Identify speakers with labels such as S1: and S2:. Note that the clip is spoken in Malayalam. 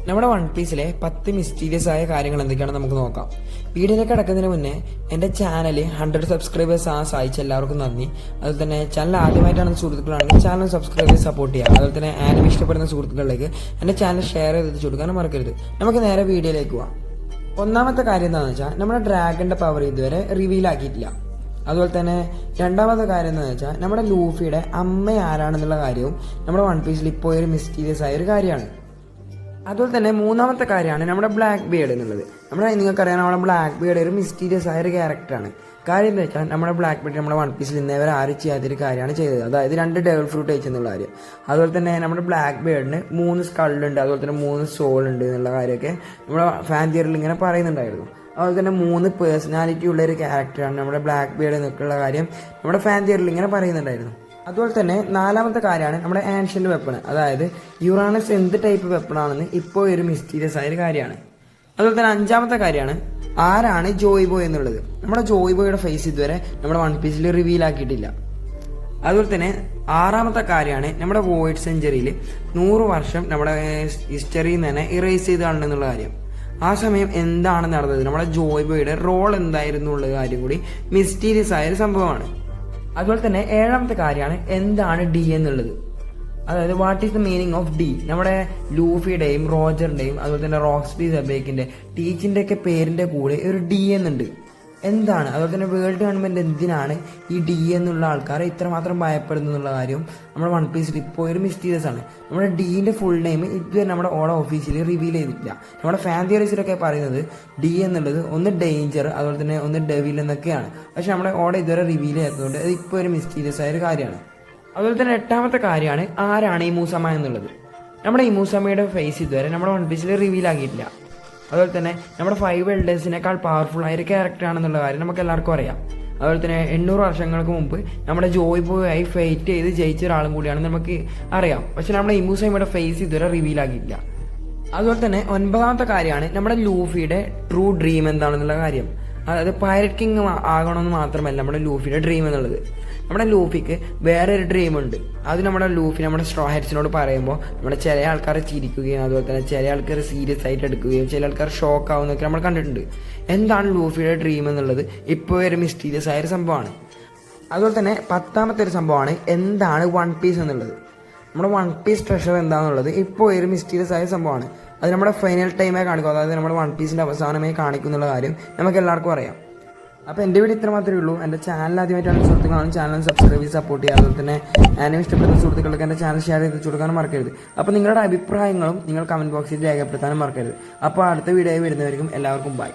S1: നമ്മുടെ വൺ പീസിലെ 10 മിസ്റ്റീരിയസ് ആയ കാര്യങ്ങൾ എന്തൊക്കെയാണെന്ന് നമുക്ക് നോക്കാം. വീഡിയോയിലേക്ക് കിടക്കുന്നതിന് മുന്നേ എൻ്റെ ചാനൽ 100 സബ്സ്ക്രൈബേഴ്സ് സഹായിച്ച എല്ലാവർക്കും നന്ദി. അതുപോലെ തന്നെ ചാനൽ ആദ്യമായിട്ടാണ് സുഹൃത്തുക്കളാണെങ്കിൽ ചാനൽ സബ്സ്ക്രൈബ് ചെയ്ത് സപ്പോർട്ട് ചെയ്യുക. അതുപോലെ തന്നെ ആനിമേ ഇഷ്ടപ്പെടുന്ന സുഹൃത്തുക്കളിലേക്ക് എൻ്റെ ചാനൽ ഷെയർ ചെയ്ത് കൊടുക്കാനും മറക്കരുത്. നമുക്ക് നേരെ വീഡിയോയിലേക്ക് പോവാം. ഒന്നാമത്തെ കാര്യം എന്താണെന്ന് വെച്ചാൽ നമ്മുടെ ഡ്രാഗന്റെ പവർ ഇതുവരെ റിവീൽ ആക്കിയിട്ടില്ല. അതുപോലെ തന്നെ രണ്ടാമത്തെ കാര്യം എന്താണെന്ന് വെച്ചാൽ നമ്മുടെ ലൂഫിയുടെ അമ്മ ആരാണെന്നുള്ള കാര്യവും നമ്മുടെ വൺ പീസിൽ ഇപ്പോൾ ഒരു മിസ്റ്റീരിയസ് ആയ ഒരു കാര്യമാണ്. അതുപോലെ തന്നെ മൂന്നാമത്തെ കാര്യമാണ് നമ്മുടെ ബ്ലാക്ക് ബിയർഡ് എന്നുള്ളത്. നിങ്ങൾക്കറിയാം നമ്മുടെ ബ്ലാക്ക് ബിയർഡ് ഒരു മിസ്റ്റീരിയസ് ആയ ഒരു ക്യാരക്ടറാണ്. കാര്യം എന്താ വെച്ചാൽ നമ്മുടെ ബ്ലാക്ക് ബിയർഡ് നമ്മുടെ വൺ പീസിൽ ഇന്നേവരെ ആരും ചെയ്യാത്തൊരു കാര്യമാണ് ചെയ്തത്. അതായത് 2 ഡെവൽ ഫ്രൂട്ട് കഴിച്ചെന്നുള്ള കാര്യം. അതുപോലെ തന്നെ നമ്മുടെ ബ്ലാക്ക് ബിയർഡിന് 3 സ്കള്ളുണ്ട്, അതുപോലെ തന്നെ 3 സോൾ ഉണ്ട് എന്നുള്ള കാര്യമൊക്കെ നമ്മുടെ ഫാൻ തിയറിൽ ഇങ്ങനെ പറയുന്നുണ്ടായിരുന്നു. അതുപോലെ തന്നെ 3 പേഴ്സണാലിറ്റി ഉള്ള ഒരു ക്യാരക്ടറാണ് നമ്മുടെ ബ്ലാക്ക് ബിയർഡ് എന്നൊക്കെയുള്ള കാര്യം നമ്മുടെ ഫാൻ തിയറിൽ ഇങ്ങനെ പറയുന്നുണ്ടായിരുന്നു. അതുപോലെ തന്നെ നാലാമത്തെ കാര്യമാണ് നമ്മുടെ ആൻഷ്യന്റ് വെപ്പൺ. അതായത് യുറാനസ് എന്ത് ടൈപ്പ് വെപ്പണാണെന്ന് ഇപ്പോൾ ഒരു മിസ്റ്റീരിയസ് ആയ ഒരു കാര്യമാണ്. അതുപോലെ തന്നെ അഞ്ചാമത്തെ കാര്യമാണ് ആരാണ് ജോയ് ബോയ് എന്നുള്ളത്. നമ്മുടെ ജോയ് ബോയുടെ ഫേസ് ഇതുവരെ നമ്മുടെ വൺ പീസിൽ റിവീൽ ആക്കിയിട്ടില്ല. അതുപോലെ തന്നെ ആറാമത്തെ കാര്യമാണ് നമ്മുടെ വോയിഡ് സെഞ്ചുറിയിൽ 100 വർഷം നമ്മുടെ ഹിസ്റ്ററിയിൽ നിന്ന് തന്നെ ഇറേസ് ചെയ്ത് കാണണമെന്നുള്ള കാര്യം. ആ സമയം എന്താണ് നടന്നത്, നമ്മുടെ ജോയ് ബോയുടെ റോൾ എന്തായിരുന്നു ഉള്ള കാര്യം കൂടി മിസ്റ്റീരിയസ് ആയൊരു സംഭവമാണ്. അതുപോലെ തന്നെ ഏഴാമത്തെ കാര്യമാണ് എന്താണ് ഡി എന്നുള്ളത്. അതായത് what is the meaning of D. നമ്മുടെ ലൂഫിയുടെയും റോജറിന്റെയും അതുപോലെ തന്നെ റോക്സ്ബി സെബേക്കിന്റെ ടീച്ചിന്റെ ഒക്കെ പേരിന്റെ കൂടെ ഒരു ഡി എന്നുണ്ട്. എന്താണ്, അതുപോലെ തന്നെ വേൾഡ് ഗവൺമെന്റ് എന്തിനാണ് ഈ ഡി എന്നുള്ള ആൾക്കാരെ ഇത്രമാത്രം ഭയപ്പെടുന്നു എന്നുള്ള കാര്യവും നമ്മുടെ വൺ പീസിൽ ഇപ്പോൾ ഒരു മിസ്റ്റീരിയസ് ആണ്. നമ്മുടെ ഡീന്റെ ഫുൾ നെയിം ഇതുവരെ നമ്മുടെ ഓടെ ഓഫീസിൽ റിവീൽ ചെയ്തിട്ടില്ല. നമ്മുടെ ഫാൻ തിയറീസിലൊക്കെ പറയുന്നത് ഡി എന്നുള്ളത് ഒന്ന് ഡേഞ്ചർ, അതുപോലെ തന്നെ ഒന്ന് ഡെവിൽ എന്നൊക്കെയാണ്. പക്ഷെ നമ്മുടെ ഓടെ ഇതുവരെ റിവീൽ ചെയ്യാത്തതുകൊണ്ട് അത് ഇപ്പോൾ ഒരു മിസ്റ്റീരിയസ് ആയ ഒരു കാര്യമാണ്. അതുപോലെ തന്നെ എട്ടാമത്തെ കാര്യമാണ് ആരാണ് ഈ മൂസമ്മ എന്നുള്ളത്. നമ്മുടെ ഈ മൂസമ്മയുടെ ഫേസ് ഇതുവരെ നമ്മുടെ വൺ പീസിൽ റിവീൽ ആക്കിയിട്ടില്ല. അതുപോലെ തന്നെ നമ്മുടെ 5 എൽഡേഴ്സിനേക്കാൾ പവർഫുൾ ആയ ഒരു ക്യാരക്ടർ ആണെന്നുള്ള കാര്യം നമുക്ക് എല്ലാവർക്കും അറിയാം. അതുപോലെ തന്നെ 800 വർഷങ്ങൾക്ക് മുമ്പ് നമ്മുടെ ജോയ് ബോയ് ആയി ഫൈറ്റ് ചെയ്ത് ജയിച്ച ഒരാളും കൂടിയാണെന്ന് നമുക്ക് അറിയാം. പക്ഷെ നമ്മുടെ ഇമൂസമ്മയുടെ ഫേസ് ഇതുവരെ റിവീൽ ആക്കിയിട്ടില്ല. അതുപോലെ തന്നെ 9ാമത്തെ കാര്യമാണ് നമ്മുടെ ലൂഫിയുടെ ട്രൂ ഡ്രീം എന്താണെന്നുള്ള കാര്യം. അതായത് പൈററ്റ് കിങ് ആകണമെന്ന് മാത്രമല്ല നമ്മുടെ ലൂഫിയുടെ ഡ്രീം എന്നുള്ളത്. നമ്മുടെ ലൂഫിക്ക് വേറൊരു ഡ്രീം ഉണ്ട്. അത് നമ്മുടെ ലൂഫി നമ്മുടെ സ്ട്രോ ഹെഡ്സിനോട് പറയുമ്പോൾ നമ്മുടെ ചില ആൾക്കാരെ ചിരിക്കുകയും അതുപോലെ തന്നെ ചില ആൾക്കാർ സീരിയസ് ആയിട്ട് എടുക്കുകയും ചില ആൾക്കാർ ഷോക്ക് ആവുന്നതൊക്കെ നമ്മൾ കണ്ടിട്ടുണ്ട്. എന്താണ് ലൂഫിയുടെ ഡ്രീം എന്നുള്ളത് ഇപ്പോൾ ഒരു മിസ്റ്റീരിയസ് ആയൊരു സംഭവമാണ്. അതുപോലെ തന്നെ 10ാമത്തെ ഒരു സംഭവമാണ് എന്താണ് വൺ പീസ് എന്നുള്ളത്. നമ്മുടെ വൺ പീസ് ട്രഷർ എന്താണെന്നുള്ളത് ഇപ്പോൾ ഒരു മിസ്റ്റീരിയസ് ആയ സംഭവമാണ്. അത് നമ്മുടെ ഫൈനൽ ടൈമായി കാണിക്കും, അതായത് നമ്മുടെ വൺ പീസിൻ്റെ അവസാനമായി കാണിക്കും എന്നുള്ള കാര്യം നമുക്ക് എല്ലാവർക്കും അറിയാം. അപ്പോൾ എൻ്റെ വീഡിയോ ഇത്ര മാത്രമേ ഉള്ളൂ. എൻ്റെ ചാനൽ ആദ്യമായിട്ടാണ് സുഹൃത്തുക്കളാണ് ചാനൽ സബ്സ്ക്രൈബ് ചെയ്ത് സപ്പോർട്ട് ചെയ്യുക. അതുപോലെ തന്നെ ആനിമേ ഇഷ്ടപ്പെടുന്ന സുഹൃത്തുക്കൾക്ക് എൻ്റെ ചാനൽ ഷെയർ ചെയ്ത് കൊടുക്കാനും മറക്കരുത്. അപ്പോൾ നിങ്ങളുടെ അഭിപ്രായങ്ങളും നിങ്ങൾ കമൻറ്റ് ബോക്സിൽ രേഖപ്പെടുത്താനും മറക്കരുത്. അപ്പോൾ അടുത്ത വീഡിയോ വരുന്നവർക്കും എല്ലാവർക്കും ബൈ.